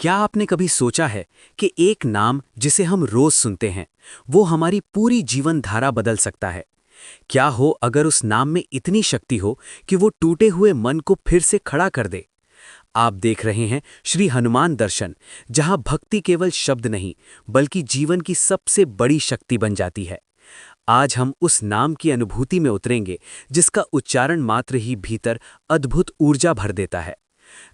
क्या आपने कभी सोचा है कि एक नाम जिसे हम रोज सुनते हैं वो हमारी पूरी जीवन धारा बदल सकता है? क्या हो अगर उस नाम में इतनी शक्ति हो कि वो टूटे हुए मन को फिर से खड़ा कर दे? आप देख रहे हैं श्री हनुमान दर्शन, जहां भक्ति केवल शब्द नहीं बल्कि जीवन की सबसे बड़ी शक्ति बन जाती है। आज हम उस नाम की अनुभूति में उतरेंगे जिसका उच्चारण मात्र ही भीतर अद्भुत ऊर्जा भर देता है।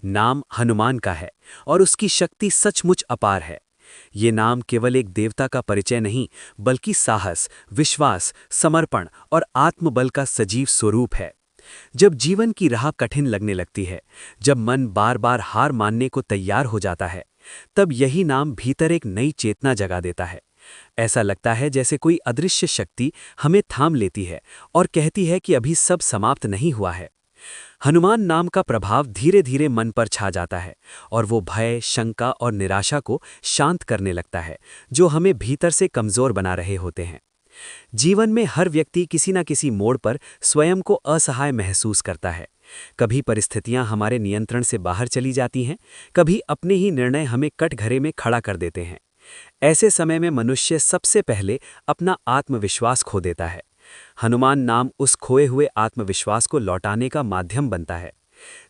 नाम हनुमान का है और उसकी शक्ति सचमुच अपार है। ये नाम केवल एक देवता का परिचय नहीं बल्कि साहस, विश्वास, समर्पण और आत्मबल का सजीव स्वरूप है। जब जीवन की राह कठिन लगने लगती है, जब मन बार बार हार मानने को तैयार हो जाता है, तब यही नाम भीतर एक नई चेतना जगा देता है। ऐसा लगता है जैसे कोई अदृश्य शक्ति हमें थाम लेती है और कहती है कि अभी सब समाप्त नहीं हुआ है। हनुमान नाम का प्रभाव धीरे धीरे मन पर छा जाता है और वो भय, शंका और निराशा को शांत करने लगता है, जो हमें भीतर से कमजोर बना रहे होते हैं। जीवन में हर व्यक्ति किसी न किसी मोड़ पर स्वयं को असहाय महसूस करता है। कभी परिस्थितियां हमारे नियंत्रण से बाहर चली जाती हैं, कभी अपने ही निर्णय हमें कटघरे में खड़ा कर देते हैं। ऐसे समय में मनुष्य सबसे पहले अपना आत्मविश्वास खो देता है। हनुमान नाम उस खोए हुए आत्मविश्वास को लौटाने का माध्यम बनता है।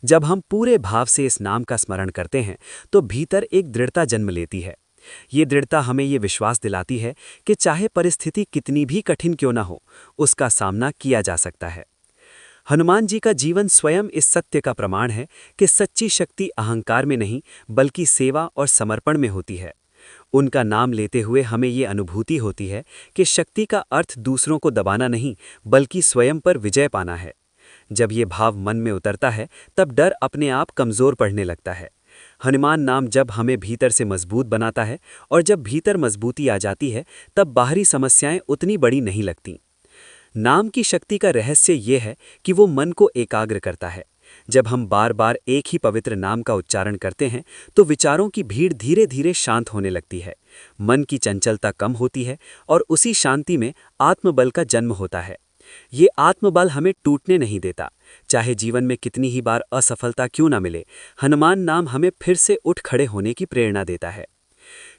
जब हम पूरे भाव से इस नाम का स्मरण करते हैं तो भीतर एक दृढ़ता जन्म लेती है। ये दृढ़ता हमें ये विश्वास दिलाती है कि चाहे परिस्थिति कितनी भी कठिन क्यों न हो, उसका सामना किया जा सकता है। हनुमान जी का जीवन स्वयं इस सत्य का प्रमाण है कि सच्ची शक्ति अहंकार में नहीं बल्कि सेवा और समर्पण में होती है। उनका नाम लेते हुए हमें ये अनुभूति होती है कि शक्ति का अर्थ दूसरों को दबाना नहीं बल्कि स्वयं पर विजय पाना है। जब ये भाव मन में उतरता है तब डर अपने आप कमजोर पड़ने लगता है। हनुमान नाम जब हमें भीतर से मजबूत बनाता है और जब भीतर मजबूती आ जाती है तब बाहरी समस्याएं उतनी बड़ी नहीं लगती। नाम की शक्ति का रहस्य ये है कि वो मन को एकाग्र करता है। जब हम बार बार एक ही पवित्र नाम का उच्चारण करते हैं तो विचारों की भीड़ धीरे धीरे शांत होने लगती है, मन की चंचलता कम होती है और उसी शांति में आत्मबल का जन्म होता है। ये आत्मबल हमें टूटने नहीं देता। चाहे जीवन में कितनी ही बार असफलता क्यों न मिले, हनुमान नाम हमें फिर से उठ खड़े होने की प्रेरणा देता है।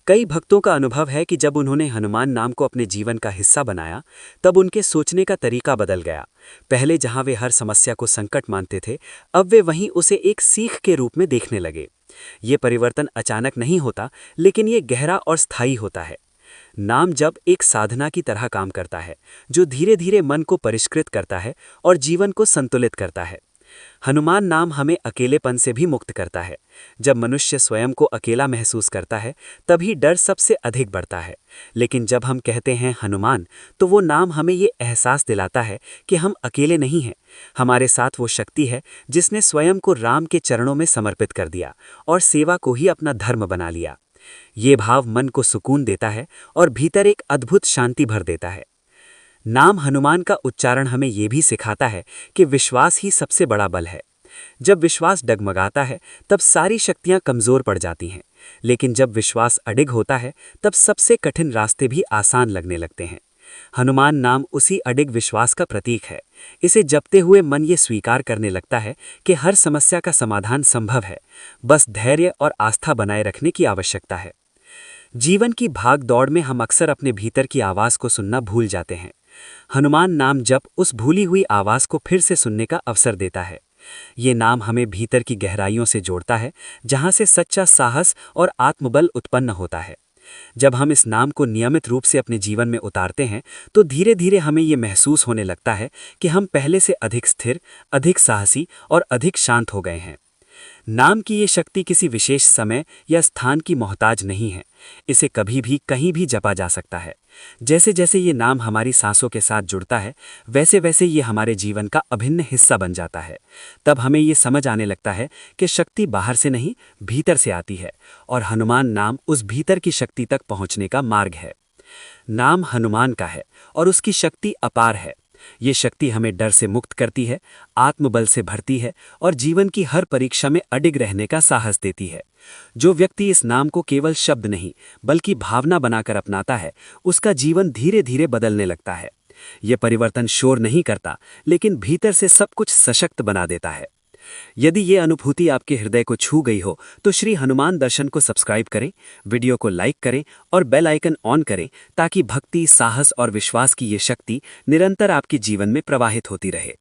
कई भक्तों का अनुभव है कि जब उन्होंने हनुमान नाम को अपने जीवन का हिस्सा बनाया तब उनके सोचने का तरीका बदल गया। पहले जहां वे हर समस्या को संकट मानते थे, अब वे वहीं उसे एक सीख के रूप में देखने लगे। ये परिवर्तन अचानक नहीं होता, लेकिन ये गहरा और स्थायी होता है। नाम जब एक साधना की तरह काम करता है, जो धीरे धीरे मन को परिष्कृत करता है और जीवन को संतुलित करता है। हनुमान नाम हमें अकेलेपन से भी मुक्त करता है। जब मनुष्य स्वयं को अकेला महसूस करता है तभी डर सबसे अधिक बढ़ता है। लेकिन जब हम कहते हैं हनुमान, तो वो नाम हमें ये एहसास दिलाता है कि हम अकेले नहीं हैं। हमारे साथ वो शक्ति है जिसने स्वयं को राम के चरणों में समर्पित कर दिया और सेवा को ही अपना धर्म बना लिया। ये भाव मन को सुकून देता है और भीतर एक अद्भुत शांति भर देता है। नाम हनुमान का उच्चारण हमें यह भी सिखाता है कि विश्वास ही सबसे बड़ा बल है। जब विश्वास डगमगाता है तब सारी शक्तियां कमजोर पड़ जाती हैं, लेकिन जब विश्वास अडिग होता है तब सबसे कठिन रास्ते भी आसान लगने लगते हैं। हनुमान नाम उसी अडिग विश्वास का प्रतीक है। इसे जपते हुए मन ये स्वीकार करने लगता है कि हर समस्या का समाधान संभव है, बस धैर्य और आस्था बनाए रखने की आवश्यकता है। जीवन की भाग दौड़ में हम अक्सर अपने भीतर की आवाज को सुनना भूल जाते हैं। हनुमान नाम जप उस भूली हुई आवाज को फिर से सुनने का अवसर देता है। ये नाम हमें भीतर की गहराइयों से जोड़ता है, जहां से सच्चा साहस और आत्मबल उत्पन्न होता है। जब हम इस नाम को नियमित रूप से अपने जीवन में उतारते हैं तो धीरे धीरे हमें ये महसूस होने लगता है कि हम पहले से अधिक स्थिर, अधिक साहसी और अधिक शांत हो गए हैं। नाम की ये शक्ति किसी विशेष समय या स्थान की मोहताज नहीं है। इसे कभी भी कहीं भी जपा जा सकता है। जैसे जैसे ये नाम हमारी सांसों के साथ जुड़ता है, वैसे वैसे ये हमारे जीवन का अभिन्न हिस्सा बन जाता है। तब हमें ये समझ आने लगता है कि शक्ति बाहर से नहीं, भीतर से आती है और हनुमान नाम उस भीतर की शक्ति तक पहुंचने का मार्ग है। नाम हनुमान का है और उसकी शक्ति अपार है। ये शक्ति हमें डर से मुक्त करती है, आत्मबल से भरती है और जीवन की हर परीक्षा में अडिग रहने का साहस देती है। जो व्यक्ति इस नाम को केवल शब्द नहीं बल्कि भावना बनाकर अपनाता है, उसका जीवन धीरे धीरे बदलने लगता है। यह परिवर्तन शोर नहीं करता, लेकिन भीतर से सब कुछ सशक्त बना देता है। यदि ये अनुभूति आपके हृदय को छू गई हो तो श्री हनुमान दर्शन को सब्सक्राइब करें, वीडियो को लाइक करें और बेल आइकन ऑन करें ताकि भक्ति, साहस और विश्वास की ये शक्ति निरंतर आपके जीवन में प्रवाहित होती रहे।